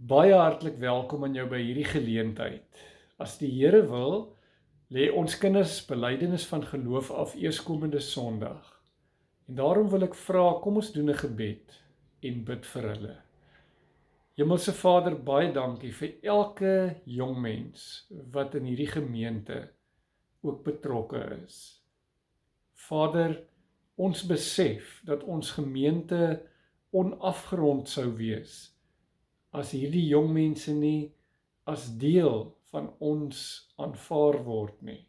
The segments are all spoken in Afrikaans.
Baie hartlik welkom aan jou by hierdie geleentheid. As die Here wil, lê ons kinders belydenis van geloof af eerskomende Sondag. En daarom wil ek vra, kom ons doen 'n gebed en bid vir hulle. Hemelse Vader, baie dankie vir elke jong mens wat in hierdie gemeente ook betrokke is. Vader, ons besef dat ons gemeente onafgerond sou wees as hierdie jong mense nie as deel van ons aanvaar word nie.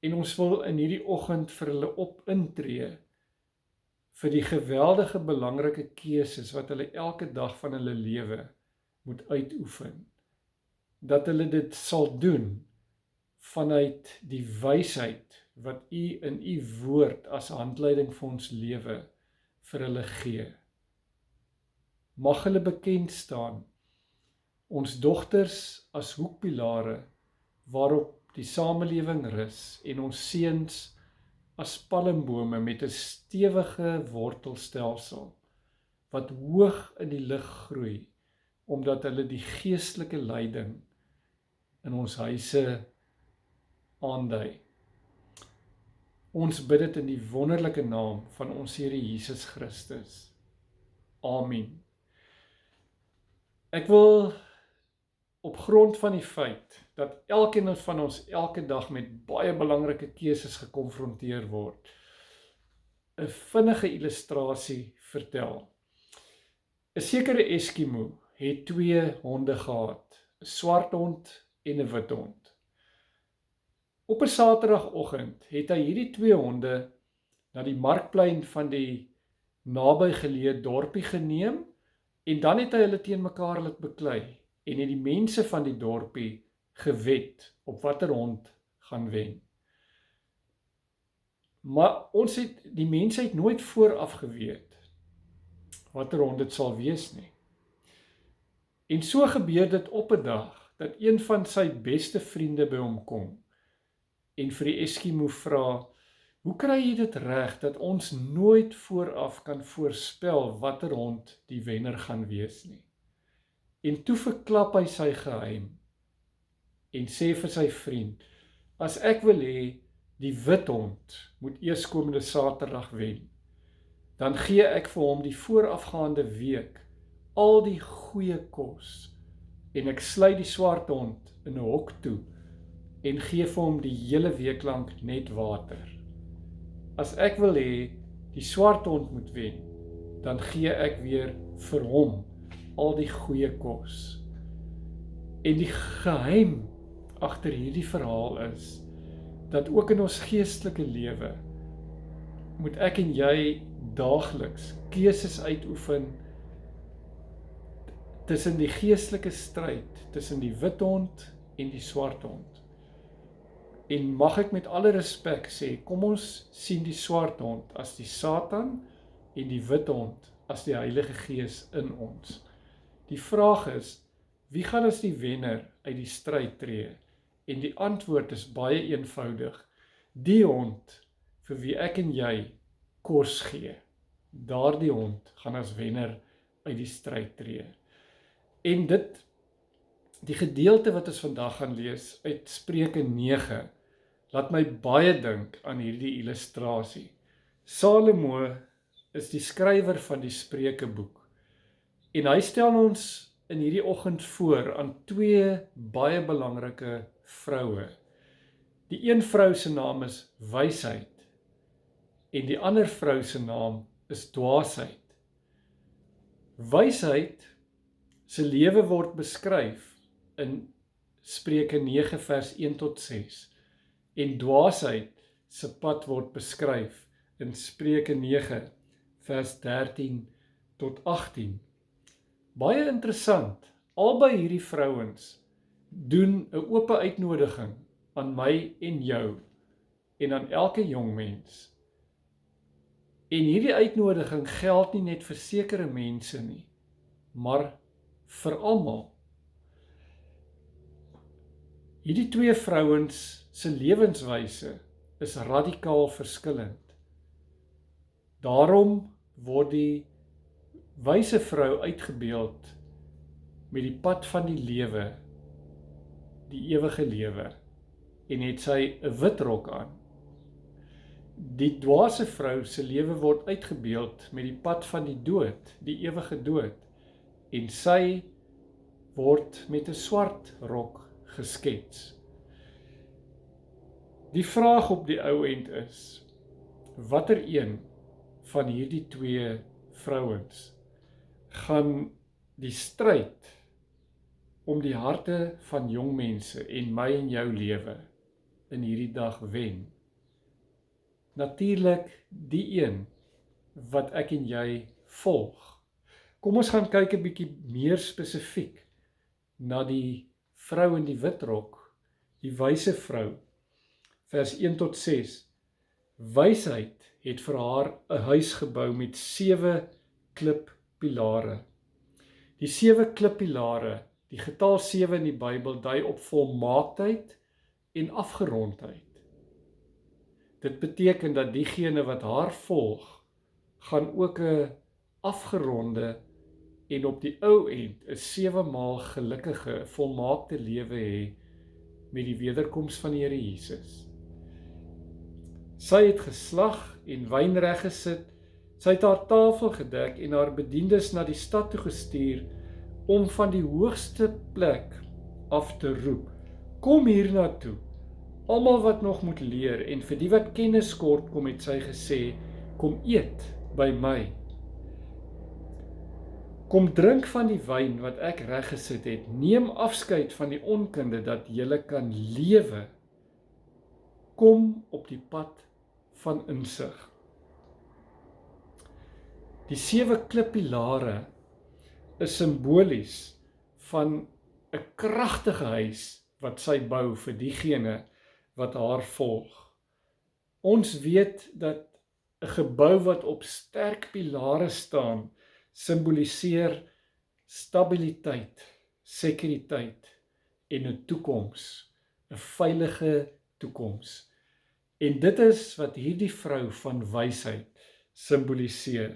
En ons wil in hierdie oggend vir hulle intree vir die geweldige belangrike keuses wat hulle elke dag van hulle lewe moet uitoefen. Dat hulle dit sal doen vanuit die wysheid wat U in U woord as handleiding vir ons lewe vir hulle gee. Mag hulle bekend staan, ons dogters as hoekpilare waarop die samelewing rus en ons seuns as palmbome met 'n stewige wortelstelsel wat hoog in die lug groei omdat hulle die geestelike leiding in ons huise aandui. Ons bid dit in die wonderlike naam van ons Here Jesus Christus. Amen. Ek wil op grond van die feit dat elkeen van ons elke dag met baie belangrike keuses gekonfronteer word, 'n vinnige illustrasie vertel. 'n sekere Eskimo het 2 honde gehad, 'n swart hond en 'n wit hond. Op 'n Saterdagoggend het hy hierdie 2 honde na die markplein van die nabygeleë dorpie geneem en dan het hy hulle teen mekaar laat beklei en het die mense van die dorpie gewet op watter hond gaan wen. Maar die mense het nooit vooraf geweet watter hond dit sal wees nie. En so gebeur dit op 'n dag dat een van sy beste vriende by hom kom en vir die Eskimo vra, hoe kry jy dit reg dat ons nooit vooraf kan voorspel watter hond die wenner gaan wees nie? En toe verklap hy sy geheim en sê vir sy vriend, as ek wil hê die wit hond moet eerskomende Saterdag wen, dan gee ek vir hom die voorafgaande week al die goeie kos en ek sluit die swart hond in 'n hok toe en gee vir hom die hele week lank net water. As ek wil hê die swart hond moet wen, dan gee ek weer vir hom al die goeie kos. En die geheim agter hierdie verhaal is dat ook in ons geestelike lewe moet ek en jy daagliks keuses uitoefen tussen die geestelike stryd tussen die wit hond en die swart hond. En mag ek met alle respek sê, kom ons sien die swart hond as die Satan en die wit hond as die Heilige Gees in ons. Die vraag is, wie gaan as die wenner uit die stryd tree? En die antwoord is baie eenvoudig. Die hond vir wie ek en jy kos gee. Daardie hond gaan as wenner uit die stryd tree. En die gedeelte wat ons vandag gaan lees uit Spreuke 9, laat my baie dink aan hierdie illustrasie. Salomo is die skrywer van die Spreukeboek. En hy stel ons in hierdie oggend voor aan 2 baie belangrike vroue. Die een vrou se naam is wysheid en die ander vrou se naam is dwaasheid. Wysheid se lewe word beskryf in Spreuke 9 vers 1 tot 6 en dwaasheid se pad word beskryf in Spreuke 9 vers 13 tot 18. Baie interessant, albei hierdie vrouens doen 'n oop uitnodiging aan my en jou en aan elke jong mens. En hierdie uitnodiging geld nie net vir sekere mense nie, maar vir almal. Hierdie 2 vrouens se lewenswyse is radikaal verskillend. Daarom word die wyse vrou uitgebeeld met die pad van die lewe, die ewige lewe, en het sy 'n wit rok aan. Die dwaase vrou se lewe word uitgebeeld met die pad van die dood, die ewige dood, en sy word met 'n swart rok geskets. Die vraag op die ou end is, watter een van hierdie twee vrouens gaan die stryd om die harte van jong mense en my en jou lewe in hierdie dag wen? Natuurlik die een wat ek en jy volg. Kom ons gaan kyk 'n bietjie meer spesifiek na die vrou in die wit rok, die wyse vrou. Vers 1 tot 6. Wysheid het vir haar 'n huis gebou met 7 klippilare. Die 7 klippilare, die getal 7 in die Bybel dui op volmaaktheid en afgerondheid. Dit beteken dat diegene wat haar volg, gaan ook 'n afgeronde en op die ou end 'n 7 maal gelukkige, volmaakte lewe hê met die wederkoms van die Here Jesus. Sy het geslag en wyn reggesit, sy het haar tafel gedek en haar bediendes na die stad toe gestuur om van die hoogste plek af te roep: Kom hiernatoe, almal wat nog moet leer, en vir die wat kennis kort kom, het sy gesê: Kom eet by my. Kom drink van die wyn wat ek reggesit het, neem afskeid van die onkunde dat julle kan lewe. Kom op die pad van insig. Die 7 klippilare is simbolies van 'n kragtige huis wat sy bou vir diegene wat haar volg. Ons weet dat 'n gebou wat op sterk pilare staan, simboliseer stabiliteit, sekuriteit en 'n toekoms, 'n veilige toekoms. En dit is wat hierdie vrou van wysheid simboliseer.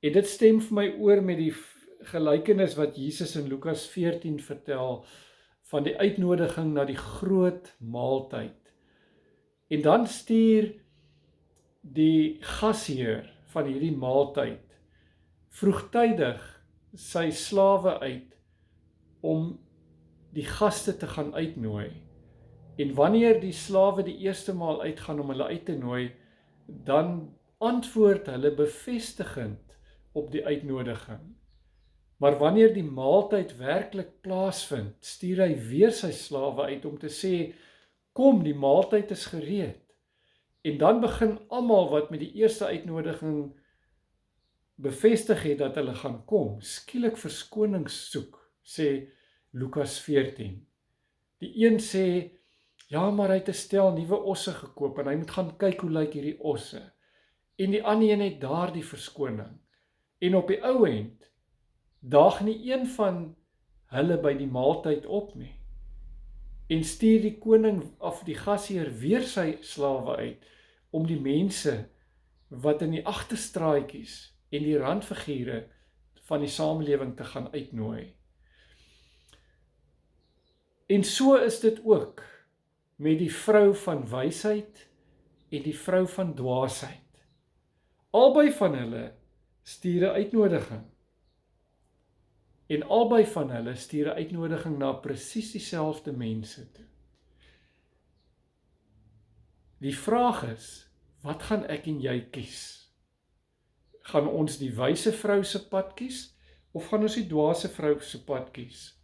En dit stem vir my oor met die gelykenis wat Jesus in Lukas 14 vertel van die uitnodiging na die groot maaltyd. En dan stuur die gasheer van hierdie maaltyd vroegtydig sy slawe uit om die gaste te gaan uitnooi. En wanneer die slawe die eerste maal uitgaan om hulle uit te nooi, dan antwoord hulle bevestigend op die uitnodiging. Maar wanneer die maaltyd werklik plaasvind, stuur hy weer sy slawe uit om te sê: Kom, die maaltyd is gereed. En dan begin almal wat met die eerste uitnodiging bevestig het dat hulle gaan kom, skielik verskonings soek, sê Lukas 14. Die een sê: Ja, maar hy het 'n stel nuwe osse gekoop en hy moet gaan kyk hoe lyk hierdie osse. En die ander een het daardie verskoning. En op die ou end daag nie een van hulle by die maaltyd op nie. En stuur die koning of die gasheer weer sy slawe uit om die mense wat in die agterstraatjies en die randfigure van die samelewing te gaan uitnooi. En so is dit ook met die vrou van wysheid en die vrou van dwaasheid. Albei van hulle stuur 'n uitnodiging. En albei van hulle stuur 'n uitnodiging na presies dieselfde mense toe. Die vraag is, wat gaan ek en jy kies? Gaan ons die wyse vrou se pad kies, of gaan ons die dwaase vrou se pad kies?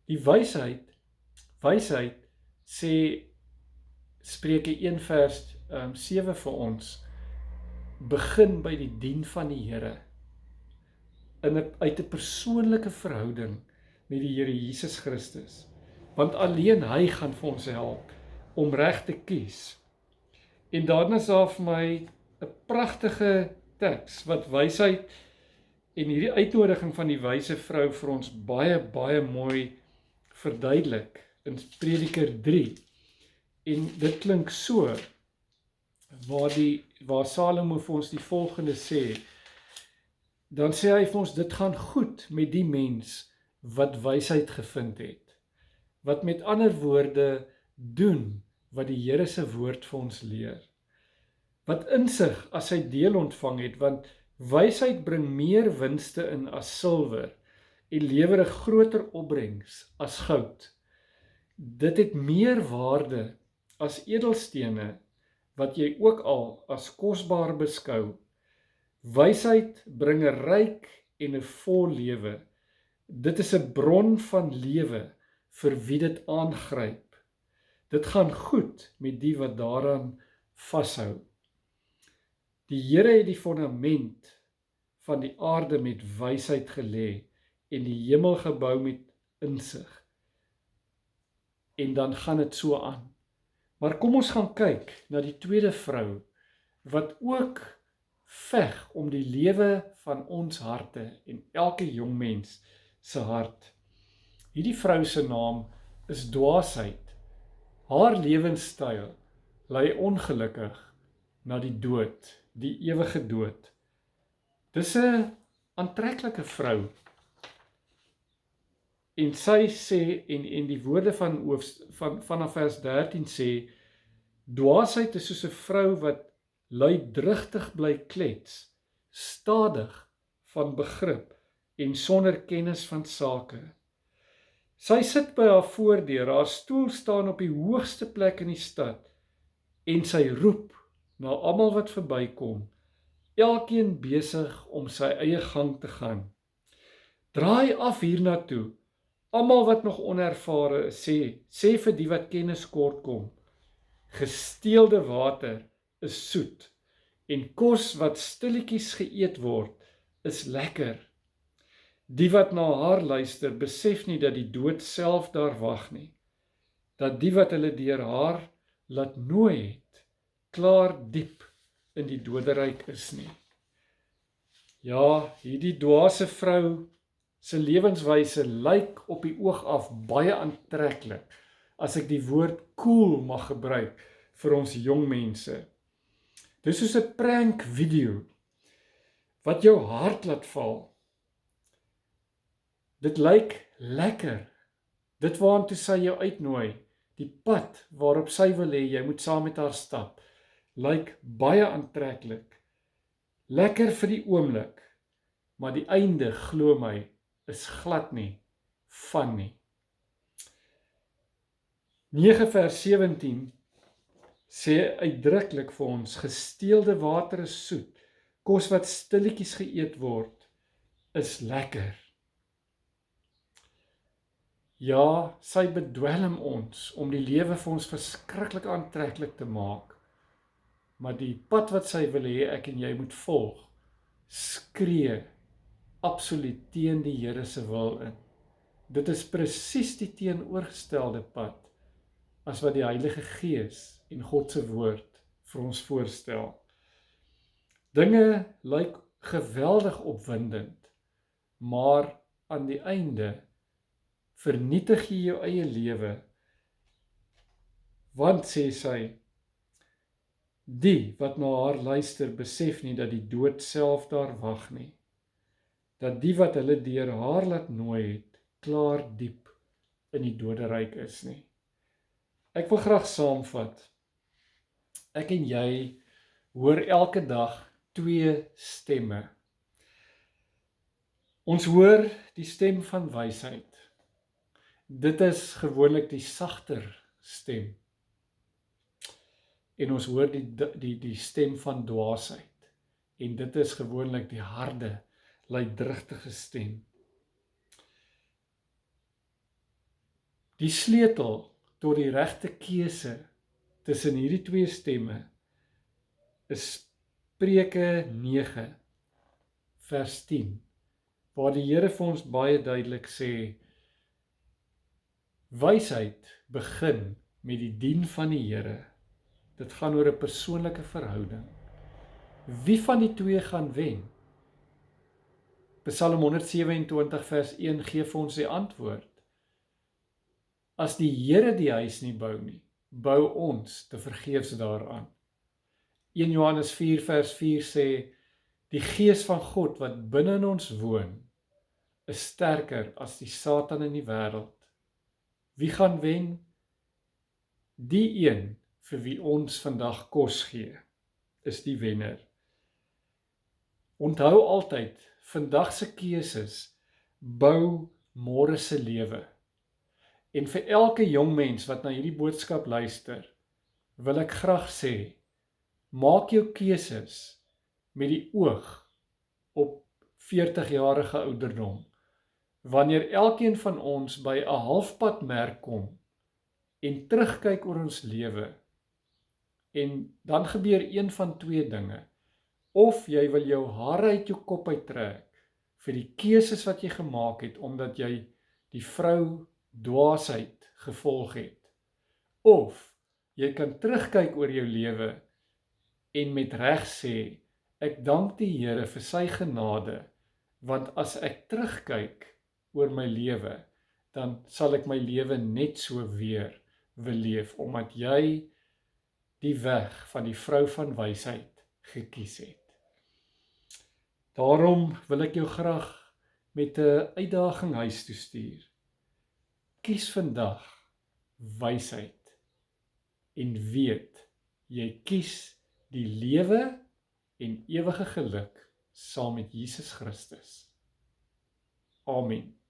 Die wysheid sê Spreuke 1 vers 7 vir ons, begin by die dien van die Here, uit 'n persoonlike verhouding met die Here Jesus Christus, want alleen hy gaan vir ons help om reg te kies. En daarna is daar vir my 'n pragtige teks wat wysheid en hierdie uitnodiging van die wyse vrou vir ons baie mooi verduidelik in Prediker 3. En dit klink so, waar Salomo vir ons die volgende sê, dan sê hy vir ons, dit gaan goed met die mens wat wysheid gevind het. Wat met ander woorde doen wat die Here se woord vir ons leer. Wat insig as sy deel ontvang het, want wysheid bring meer winste in as silwer en lewer 'n groter opbrengs as goud. Dit het meer waarde as edelstene wat jy ook al as kosbaar beskou. Wysheid bring 'n ryk en 'n vol lewe. Dit is 'n bron van lewe vir wie dit aangryp. Dit gaan goed met die wat daaraan vashou. Die Here het die fondament van die aarde met wysheid gelê en die hemel gebou met insig. En dan gaan dit so aan. Maar kom ons gaan kyk na die tweede vrou wat ook veg om die lewe van ons harte en elke jong mens se hart. Hierdie vrou se naam is dwaasheid. Haar lewenstyl lei ongelukkig na die dood, die ewige dood. Dis 'n aantreklike vrou. En sy sê, en die woorde vanaf vers 13 sê, dwaasheid is soos 'n vrou wat luidrigtig bly klets, stadig van begrip en sonder kennis van sake. Sy sit by haar voordeur, haar stoel staan op die hoogste plek in die stad, en sy roep na almal wat verbykom, elkeen besig om sy eie gang te gaan. Draai af hiernatoe, almal wat nog onervare is, sê vir die wat kennis kort kom, gesteelde water is soet, en kos wat stilletjies geëet word, is lekker. Die wat na haar luister, besef nie dat die dood self daar wag nie, dat die wat hulle deur haar laat nooi het, klaar diep in die doderyk is nie. Ja, hierdie dwaase vrou se lewenswyse lyk op die oog af baie aantreklik, as ek die woord cool mag gebruik vir ons jong mense. Dis soos 'n prank video wat jou hart laat val. Dit lyk lekker. Dit waartoe sy jou uitnooi, die pad waarop sy wil hê jy moet saam met haar stap, lyk baie aantreklik. Lekker vir die oomblik, maar die einde, glo my, is glad nie van nie. 9 vers 17 sê uitdruklik vir ons, gesteelde water is soet, kos wat stilletjies geëet word, is lekker. Ja, sy bedwelm ons om die lewe vir ons verskriklik aantreklik te maak, maar die pad wat sy wil hê ek en jy moet volg, skree absoluut teen die Here se wil in. Dit is presies die teenoorgestelde pad as wat die Heilige Gees en God se woord vir ons voorstel. Dinge lyk geweldig opwindend, maar aan die einde vernietig jy jou eie lewe, want sê sy, die wat na haar luister besef nie dat die dood self daar wag nie, dat die wat hulle deur haar laat nooi het, klaar diep in die doderyk is nie. Ek wil graag saamvat, ek en jy hoor elke dag 2 stemme. Ons hoor die stem van wysheid. Dit is gewoonlik die sagter stem. En ons hoor die stem van dwaasheid. En dit is gewoonlik die harde, luidrigtige stem. Die sleutel tot die regte keuse tussen hierdie 2 stemme is Spreuke 9 vers 10, waar die Here vir ons baie duidelik sê, wysheid begin met die dien van die Here. Dit gaan oor 'n persoonlike verhouding. Wie van die 2 gaan wen? Psalm 127 vers 1 gee vir ons die antwoord. As die Here die huis nie bou nie, bou ons te vergeefs daaraan. 1 Johannes 4 vers 4 sê, die Gees van God wat binne in ons woon, is sterker as die Satan in die wêreld. Wie gaan wen? Die een vir wie ons vandag kos gee, is die wenner. Onthou altyd, vandag se keuses bou môre se lewe. En vir elke jong mens wat na hierdie boodskap luister, wil ek graag sê, maak jou keuses met die oog op 40-jarige ouderdom. Wanneer elkeen van ons by 'n halfpad merk kom en terugkyk oor ons lewe, en dan gebeur een van twee dinge. Of jy wil jou hare uit jou kop uittrek vir die keuses wat jy gemaak het, omdat jy die vrou dwaasheid gevolg het. Of jy kan terugkyk oor jou lewe en met reg sê, ek dank die Here vir sy genade, want as ek terugkyk oor my lewe, dan sal ek my lewe net so weer wil leef, omdat jy die weg van die vrou van wysheid gekies het. Daarom wil ek jou graag met 'n uitdaging huis toe stuur. Kies vandag wysheid en weet, jy kies die lewe en ewige geluk saam met Jesus Christus. Amen.